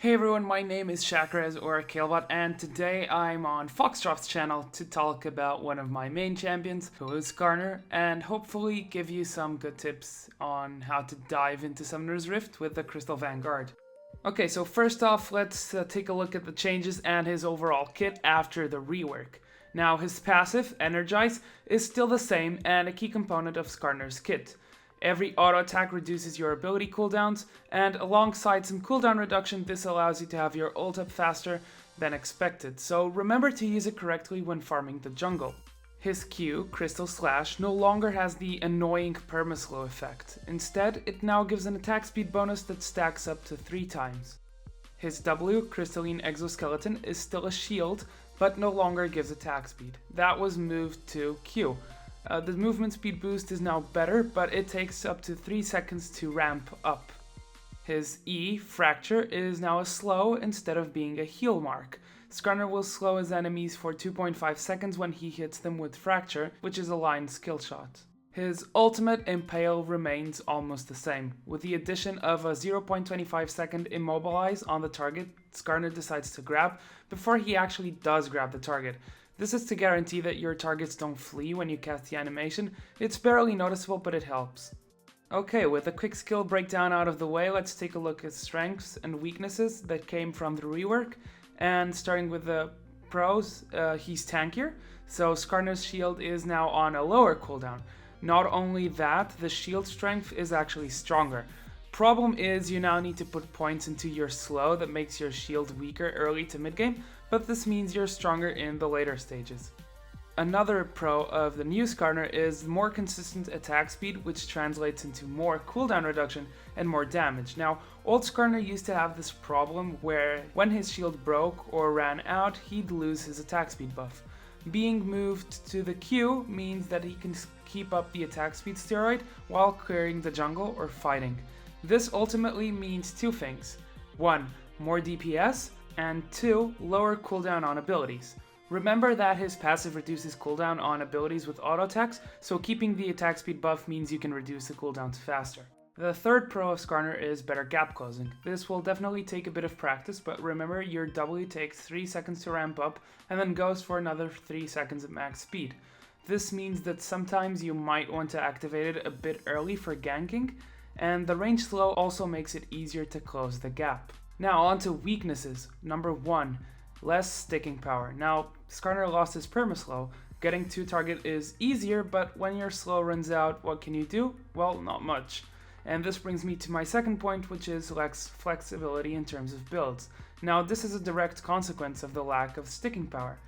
Hey everyone, my name is Shakarez or Kalebot, and today I'm on Foxdrop's channel to talk about one of my main champions, who is Skarner, and hopefully give you some good tips on how to dive into Summoner's Rift with the Crystal Vanguard. Okay, so first off, let's take a look at the changes and his overall kit after the rework. Now, his passive, Energize, is still the same and a key component of Skarner's kit. Every auto attack reduces your ability cooldowns, and alongside some cooldown reduction, this allows you to have your ult up faster than expected, so remember to use it correctly when farming the jungle. His Q, Crystal Slash, no longer has the annoying permaslow effect. Instead, it now gives an attack speed bonus that stacks up to 3 times. His W, Crystalline Exoskeleton, is still a shield, but no longer gives attack speed. That was moved to Q. The movement speed boost is now better, but it takes up to 3 seconds to ramp up. His E, Fracture, is now a slow instead of being a heal mark. Skarner will slow his enemies for 2.5 seconds when he hits them with Fracture, which is a line skill shot. His ultimate, Impale, remains almost the same. With the addition of a 0.25 second Immobilize on the target Skarner decides to grab before he actually does grab the target. This is to guarantee that your targets don't flee when you cast the animation. It's barely noticeable, but it helps. Okay, with a quick skill breakdown out of the way, let's take a look at strengths and weaknesses that came from the rework. And starting with the pros, he's tankier, so Skarner's shield is now on a lower cooldown. Not only that, the shield strength is actually stronger. Problem is, you now need to put points into your slow that makes your shield weaker early to mid-game, but this means you're stronger in the later stages. Another pro of the new Skarner is more consistent attack speed, which translates into more cooldown reduction and more damage. Now, old Skarner used to have this problem where when his shield broke or ran out, he'd lose his attack speed buff. Being moved to the Q means that he can keep up the attack speed steroid while clearing the jungle or fighting. This ultimately means 2 things. 1. More DPS, and 2. Lower cooldown on abilities. Remember that his passive reduces cooldown on abilities with auto attacks, so keeping the attack speed buff means you can reduce the cooldowns faster. The third pro of Skarner is better gap closing. This will definitely take a bit of practice, but remember your W takes 3 seconds to ramp up and then goes for another 3 seconds at max speed. This means that sometimes you might want to activate it a bit early for ganking, and the range slow also makes it easier to close the gap. Now on to weaknesses. Number 1, less sticking power. Now, Skarner lost his permaslow. Getting to target is easier, but when your slow runs out, what can you do? Well, not much. And this brings me to my second point, which is less flexibility in terms of builds. Now, this is a direct consequence of the lack of sticking power.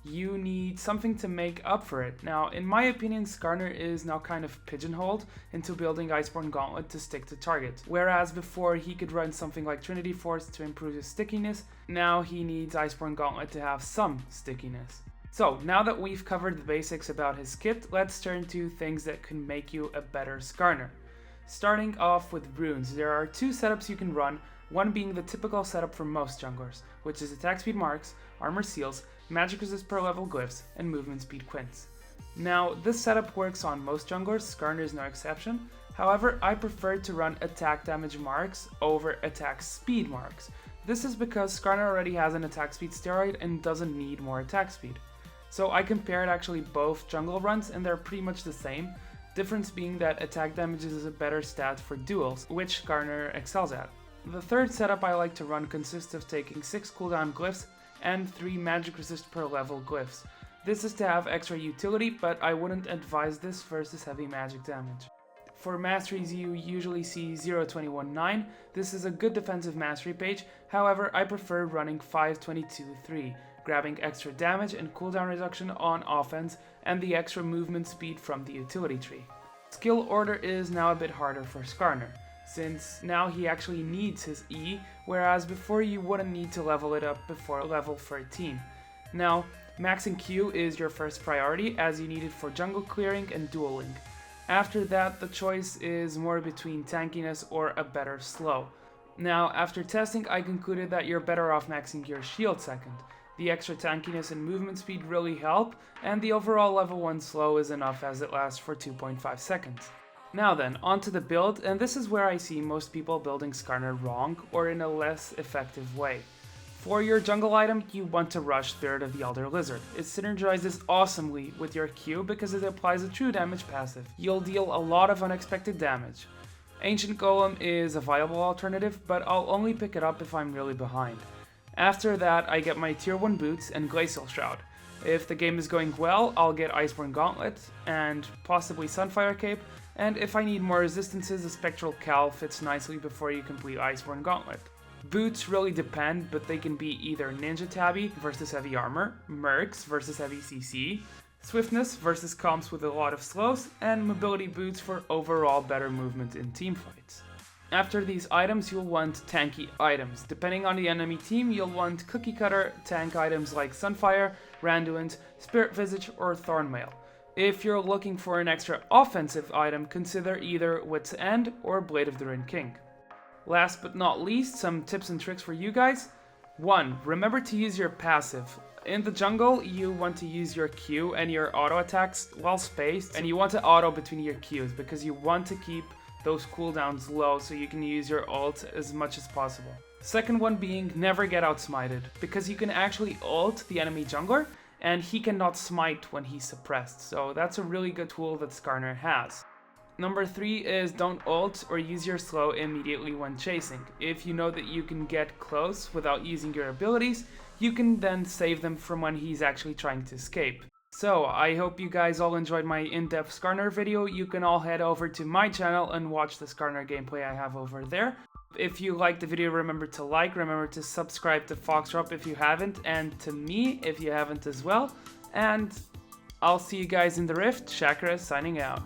You need something to make up for it. Now, in my opinion, Skarner is now kind of pigeonholed into building Iceborne Gauntlet to stick to target. Whereas before he could run something like Trinity Force to improve his stickiness, now he needs Iceborne Gauntlet to have some stickiness. So, now that we've covered the basics about his kit, let's turn to things that can make you a better Skarner. Starting off with runes, there are 2 setups you can run, one being the typical setup for most junglers, which is attack speed marks, armor seals, magic resist per level glyphs, and movement speed quints. Now, this setup works on most junglers, Skarner is no exception. However, I prefer to run attack damage marks over attack speed marks. This is because Skarner already has an attack speed steroid and doesn't need more attack speed. So I compared actually both jungle runs and they're pretty much the same, difference being that attack damage is a better stat for duels, which Skarner excels at. The third setup I like to run consists of taking 6 cooldown glyphs and 3 magic resist per level glyphs. This is to have extra utility, but I wouldn't advise this versus heavy magic damage. For Masteries you usually see 0.21.9, this is a good defensive mastery page, however I prefer running 5.22.3, grabbing extra damage and cooldown reduction on offense and the extra movement speed from the utility tree. Skill order is now a bit harder for Skarner, since now he actually needs his E, whereas before you wouldn't need to level it up before level 13. Now, maxing Q is your first priority as you need it for jungle clearing and dueling. After that, the choice is more between tankiness or a better slow. Now, after testing, I concluded that you're better off maxing your shield second. The extra tankiness and movement speed really help, and the overall level 1 slow is enough as it lasts for 2.5 seconds. Now then, onto the build, and this is where I see most people building Skarner wrong or in a less effective way. For your jungle item, you want to rush Spirit of the Elder Lizard. It synergizes awesomely with your Q because it applies a true damage passive. You'll deal a lot of unexpected damage. Ancient Golem is a viable alternative, but I'll only pick it up if I'm really behind. After that, I get my tier 1 boots and Glacial Shroud. If the game is going well, I'll get Iceborne Gauntlet and possibly Sunfire Cape, and if I need more resistances, a Spectral Cal fits nicely before you complete Iceborne Gauntlet. Boots really depend, but they can be either Ninja Tabby versus heavy armor, Mercs versus heavy CC, Swiftness versus comps with a lot of slows, and Mobility Boots for overall better movement in teamfights. After these items, you'll want tanky items. Depending on the enemy team, you'll want cookie cutter tank items like Sunfire, Randuin, Spirit Visage, or Thornmail. If you're looking for an extra offensive item, consider either Wit's End or Blade of the Ruined King. Last but not least, some tips and tricks for you guys. 1. Remember to use your passive. In the jungle, you want to use your Q and your auto attacks well spaced, and you want to auto between your Qs because you want to keep those cooldowns low so you can use your ult as much as possible. Second one being never get outsmited, because you can actually ult the enemy jungler and he cannot smite when he's suppressed, so that's a really good tool that Skarner has. Number 3 is don't ult or use your slow immediately when chasing. If you know that you can get close without using your abilities, you can then save them from when he's actually trying to escape. So, I hope you guys all enjoyed my in-depth Skarner video. You can all head over to my channel and watch the Skarner gameplay I have over there. If you liked the video, remember to like, remember to subscribe to Foxdrop if you haven't, and to me if you haven't as well. And I'll see you guys in the Rift. Shakarez signing out.